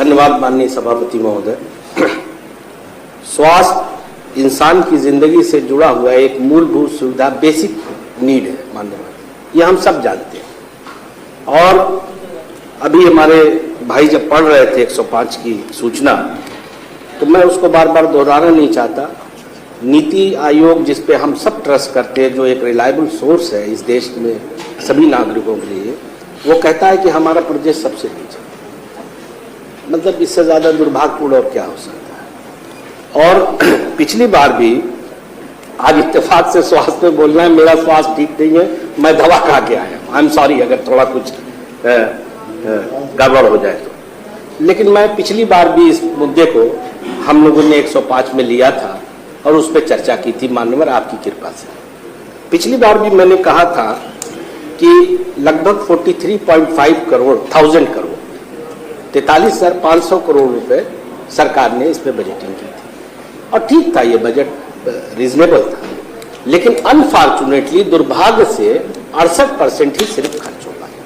धन्यवाद माननीय सभापति महोदय। स्वास्थ्य इंसान की जिंदगी से जुड़ा हुआ एक मूलभूत सुविधा, बेसिक नीड है माननीय, ये हम सब जानते हैं। और अभी हमारे भाई जब पढ़ रहे थे 105 की सूचना, तो मैं उसको बार बार दोहराना नहीं चाहता। नीति आयोग जिस पे हम सब ट्रस्ट करते हैं, जो एक रिलायबल सोर्स है इस देश में सभी नागरिकों के लिए, वो कहता है कि हमारा प्रदेश सबसे नीचे। मतलब इससे ज़्यादा दुर्भाग्यपूर्ण और क्या हो सकता है। और पिछली बार भी, आज इत्तेफाक से स्वास्थ्य में बोलना है, मेरा स्वास्थ्य ठीक नहीं है, मैं दवा खा के आया हूँ, आई एम सॉरी अगर थोड़ा कुछ गड़बड़ हो जाए तो। लेकिन मैं पिछली बार भी इस मुद्दे को हम लोगों ने 105 में लिया था और उस पर चर्चा की थी माननीय आपकी कृपा से। पिछली बार भी मैंने कहा था कि लगभग 43.5 करोड़ 43,500 करोड़ रुपए सरकार ने इस पे बजटिंग की थी और ठीक था, ये बजट रीजनेबल था। लेकिन अनफॉर्चुनेटली, दुर्भाग्य से 68% ही सिर्फ खर्च हो पाया।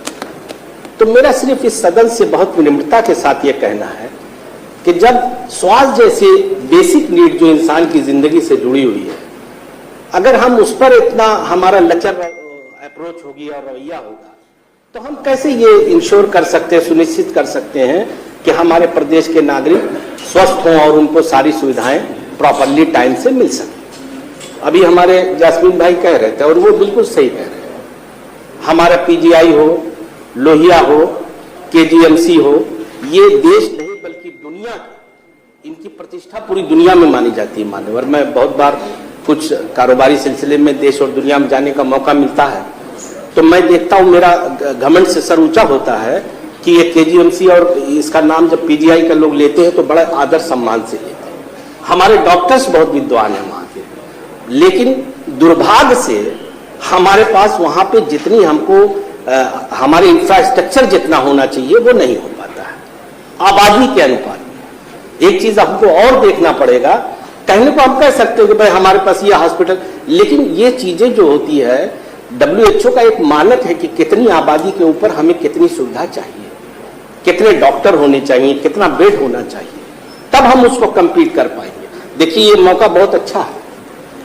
तो मेरा सिर्फ इस सदन से बहुत विनम्रता के साथ ये कहना है कि जब स्वास्थ्य जैसे बेसिक नीड जो इंसान की जिंदगी से जुड़ी हुई है, अगर हम उस पर इतना हमारा लचर अप्रोच होगी और रवैया होगा, तो हम कैसे ये इंश्योर कर सकते हैं, सुनिश्चित कर सकते हैं कि हमारे प्रदेश के नागरिक स्वस्थ हों और उनको सारी सुविधाएं प्रॉपरली टाइम से मिल सकें। अभी हमारे जासमीन भाई कह रहे थे और वो बिल्कुल सही कह रहे हैं, हमारा पीजीआई हो, लोहिया हो, केजीएमसी हो, ये देश नहीं बल्कि दुनिया की, इनकी प्रतिष्ठा पूरी दुनिया में मानी जाती है मान्यवर। मैं बहुत बार कुछ कारोबारी सिलसिले में देश और दुनिया में जाने का मौका मिलता है, तो मैं देखता हूँ, मेरा घमंड से सर ऊंचा होता है कि ये केजीएमसी और इसका नाम जब पीजीआई का लोग लेते हैं तो बड़ा आदर सम्मान से लेते हैं। हमारे डॉक्टर्स बहुत विद्वान हैं वहाँ के, लेकिन दुर्भाग्य से हमारे पास वहाँ पे जितनी हमको हमारे इंफ्रास्ट्रक्चर जितना होना चाहिए वो नहीं हो पाता है आबादी के अनुपात में। एक चीज हमको और देखना पड़ेगा, कहने को हम कह सकते हैं कि भाई हमारे पास ये हॉस्पिटल, लेकिन ये चीजें जो होती है, WHO का एक मानक है कि कितनी आबादी के ऊपर हमें कितनी सुविधा चाहिए, कितने डॉक्टर होने चाहिए, कितना बेड होना चाहिए, तब हम उसको कंप्लीट कर पाएंगे। देखिए ये मौका बहुत अच्छा है।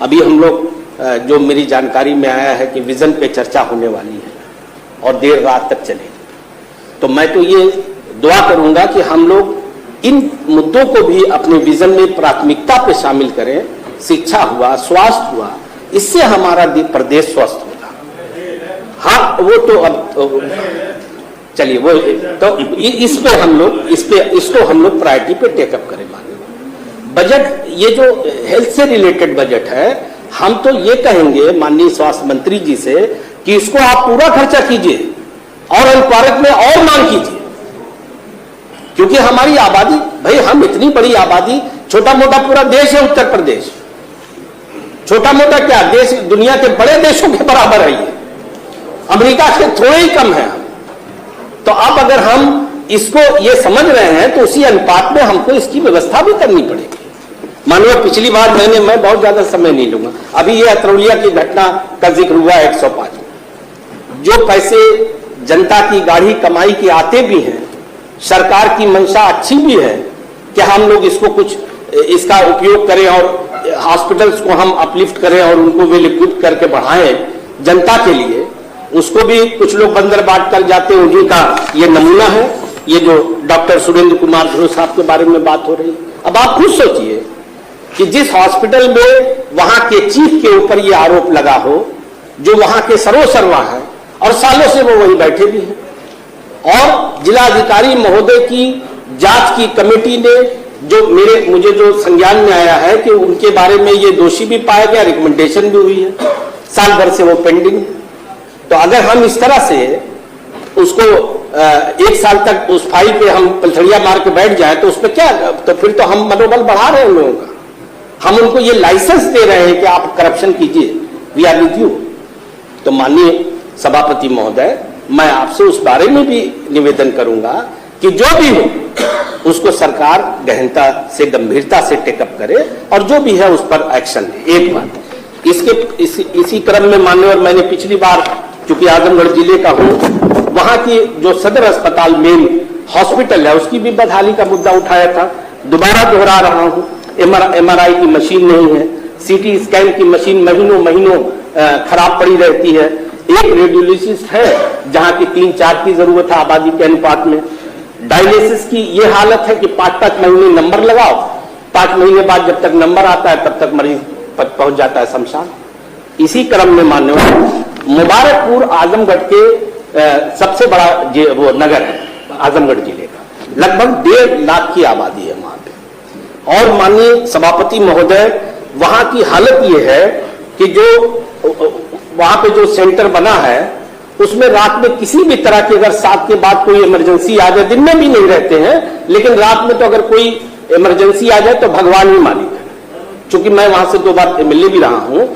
अभी हम लोग जो मेरी जानकारी में आया है कि विजन पे चर्चा होने वाली है और देर रात तक चलेगी, तो मैं तो ये दुआ करूंगा कि हम लोग इन मुद्दों को भी अपने विजन में प्राथमिकता पे शामिल करें। शिक्षा हुआ, स्वास्थ्य हुआ, इससे हमारा प्रदेश स्वस्थ होगा। हाँ, वो तो अब चलिए वो तो इस पे हम लोग इसको हम लोग प्रायोरिटी पे टेकअप करें। माननीय बजट, ये जो हेल्थ से रिलेटेड बजट है, हम तो ये कहेंगे माननीय स्वास्थ्य मंत्री जी से कि इसको आप पूरा खर्चा कीजिए और अनुपारक में और मांग कीजिए, क्योंकि हमारी आबादी, भाई हम इतनी बड़ी आबादी, छोटा मोटा पूरा देश है उत्तर प्रदेश, छोटा मोटा क्या देश, दुनिया के बड़े देशों के बराबर है, ये अमेरिका से थोड़े ही कम है। तो अब अगर हम इसको ये समझ रहे हैं तो उसी अनुपात में हमको इसकी व्यवस्था भी करनी पड़ेगी। माननीय पिछली बार मैं बहुत ज्यादा समय नहीं लूंगा, अभी ये अतरौलिया की घटना का जिक्र हुआ 105, जो पैसे जनता की गाढ़ी कमाई के आते भी हैं, सरकार की मंशा अच्छी भी है कि हम लोग इसको कुछ इसका उपयोग करें और हॉस्पिटल्स को हम अपलिफ्ट करें और उनको वेल इक्विप करके बढ़ाएं जनता के लिए, उसको भी कुछ लोग बंदर बांट कर जाते हैं, उन्हीं का ये नमूना है। ये जो डॉक्टर सुरेंद्र कुमार ध्रुव साहब के बारे में बात हो रही, अब आप खुद सोचिए कि जिस हॉस्पिटल में वहां के चीफ के ऊपर ये आरोप लगा हो, जो वहां के सर्वसर्वा है और सालों से वो वही बैठे भी हैं, और जिलाधिकारी महोदय की जांच की कमेटी ने जो मुझे जो संज्ञान में आया है कि उनके बारे में ये दोषी भी पाया गया, रिकमेंडेशन भी हुई है, साल भर से वो पेंडिंग है। तो अगर हम इस तरह से उसको एक साल तक उस फाइल पे हम पलथड़िया मार के बैठ जाए तो उसमें क्या, तो फिर तो हम मनोबल बढ़ा रहे हैं उन लोगों का, हम उनको ये लाइसेंस दे रहे हैं कि आप करप्शन कीजिए, वी आर विद यू। तो माननीय सभापति महोदय, मैं आपसे उस बारे में भी निवेदन करूंगा कि जो भी हो उसको सरकार गहनता से, गंभीरता से टेकअप करे और जो भी है उस पर एक्शन ले। एक बात इसी क्रम में माननीय, मैंने पिछली बार चूंकि आजमगढ़ जिले का हूं, वहां की जो सदर अस्पताल मेन हॉस्पिटल है उसकी भी बदहाली का मुद्दा उठाया था। दोबारा दोहरा रहा हूं, MRI की मशीन नहीं है, CT स्कैन की मशीन महीनों खराब पड़ी रहती है। एक रेडियोलॉजिस्ट है जहां की 3-4 की जरूरत है आबादी के अनुपात में। डायलिसिस की ये हालत है कि 5-5 महीने नंबर लगाओ, 5 महीने बाद जब तक नंबर आता है तब तक मरीज पहुंच जाता है शमशान। इसी क्रम में मान्यवर मुबारकपुर आजमगढ़ के सबसे बड़ा वो नगर है आजमगढ़ जिले का, लगभग 1.5 लाख की आबादी है वहां पे। और माननीय सभापति महोदय, वहां की हालत ये है कि जो वहां पे जो सेंटर बना है उसमें रात में किसी भी तरह की अगर 7 के बाद कोई इमरजेंसी आ जाए, दिन में भी नहीं रहते हैं लेकिन रात में तो अगर कोई इमरजेंसी आ जाए तो भगवान ही मालिक है। चूंकि मैं वहां से 2 बार MLA भी रहा हूं,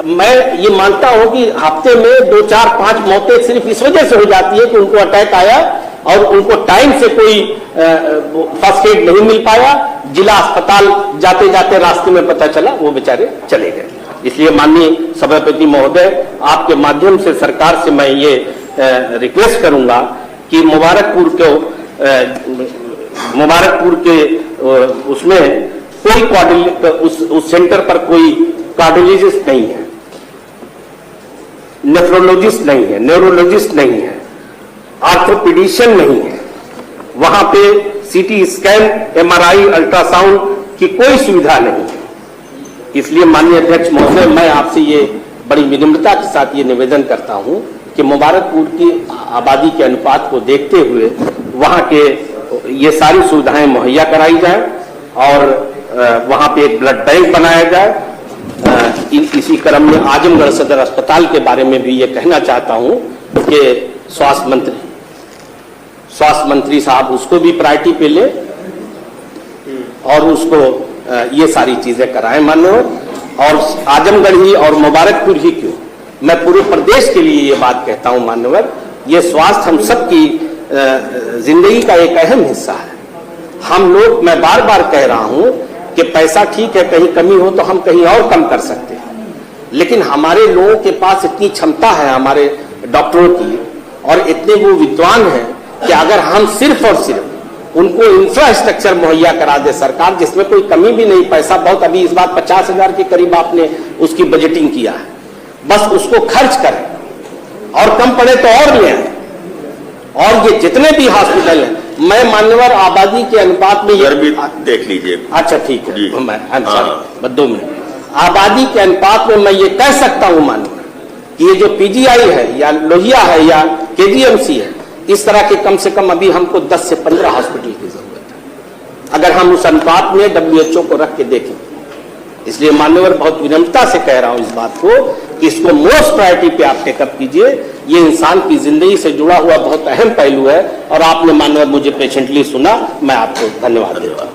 मैं ये मानता हूं कि हफ्ते में 2, 4, 5 मौतें सिर्फ इस वजह से हो जाती है कि उनको अटैक आया और उनको टाइम से कोई फर्स्ट एड नहीं मिल पाया, जिला अस्पताल जाते जाते रास्ते में पता चला वो बेचारे चले गए। इसलिए माननीय सभापति महोदय, आपके माध्यम से सरकार से मैं ये रिक्वेस्ट करूंगा कि मुबारकपुर के उसमें कोई उस सेंटर पर कोई कार्डियोलॉजिस्ट नहीं है, नेफ्रोलॉजिस्ट नहीं है, न्यूरोलॉजिस्ट नहीं है, ऑर्थोपेडिशियन नहीं है, वहां पे CT स्कैन, MRI, अल्ट्रासाउंड की कोई सुविधा नहीं है। इसलिए माननीय अध्यक्ष महोदय, मैं आपसे ये बड़ी विनम्रता के साथ ये निवेदन करता हूं कि मुबारकपुर की आबादी के अनुपात को देखते हुए वहां के ये सारी सुविधाएं मुहैया कराई जाए और वहां पे एक ब्लड बैंक बनाया जाए। इसी क्रम में आजमगढ़ सदर अस्पताल के बारे में भी ये कहना चाहता हूं कि स्वास्थ्य मंत्री साहब उसको भी प्रायोरिटी पे ले और उसको ये सारी चीजें कराएं मान्यवर। और आजमगढ़ ही और मुबारकपुर ही क्यों, मैं पूरे प्रदेश के लिए ये बात कहता हूं मान्यवर, ये स्वास्थ्य हम सबकी जिंदगी का एक अहम हिस्सा है। हम लोग, मैं बार बार कह रहा हूं कि पैसा ठीक है, कहीं कमी हो तो हम कहीं और कम कर सकते हैं, लेकिन हमारे लोगों के पास इतनी क्षमता है हमारे डॉक्टरों की और इतने वो विद्वान हैं कि अगर हम सिर्फ और सिर्फ उनको इंफ्रास्ट्रक्चर मुहैया करा दे सरकार, जिसमें कोई कमी भी नहीं, पैसा बहुत, अभी इस बार 50,000 के करीब आपने उसकी बजटिंग किया है, बस उसको खर्च करें और कम पड़े तो और ले आए। और ये जितने भी हॉस्पिटल हैं, मैं मान्यवर आबादी के अनुपात में ये भी देख लीजिए। अच्छा ठीक है, मैं 2 मिनट आबादी के अनुपात में मैं ये कह सकता हूं मान्यवर कि ये जो PGI है या लोहिया है या KGMC है, इस तरह के कम से कम अभी हमको 10 से 15 हॉस्पिटल की जरूरत है अगर हम उस अनुपात में WHO को रख के देखें। इसलिए मान्यवर बहुत विनम्रता से कह रहा हूं इस बात को कि इसको मोस्ट प्रायोरिटी पे आप टेकअप कीजिए। ये इंसान की जिंदगी से जुड़ा हुआ बहुत अहम पहलू है और आपने मान्यवर मुझे पेशेंटली सुना, मैं आपको धन्यवाद देता हूं।